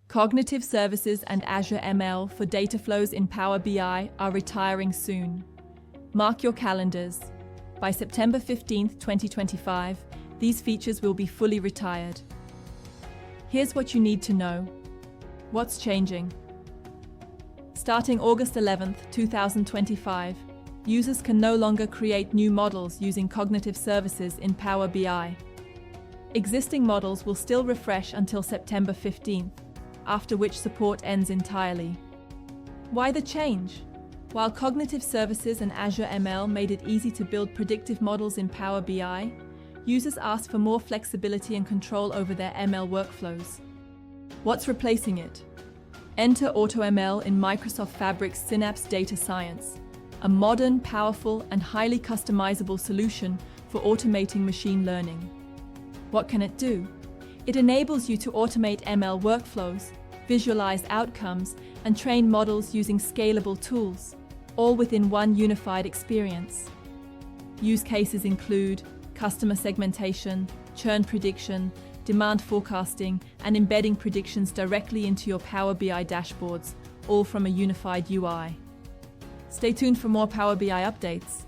Cognitive Services and Azure ML for Dataflows in Power BI are retiring soon. Mark your calendars. By September 15, 2025, these features will be fully retired. Here's what you need to know. What's changing? Starting August 11, 2025, users can no longer create new models using cognitive services in Power BI. Existing models will still refresh until September 15th, after which support ends entirely. Why the change? While Cognitive Services and Azure ML made it easy to build predictive models in Power BI, users asked for more flexibility and control over their ML workflows. What's replacing it? Enter AutoML in Microsoft Fabric's Synapse Data Science, a modern, powerful, and highly customizable solution for automating machine learning. What can it do? It enables you to automate ML workflows, visualize outcomes, and train models using scalable tools, all within one unified experience. Use cases include customer segmentation, churn prediction, demand forecasting, and embedding predictions directly into your Power BI dashboards, all from a unified UI. Stay tuned for more Power BI updates.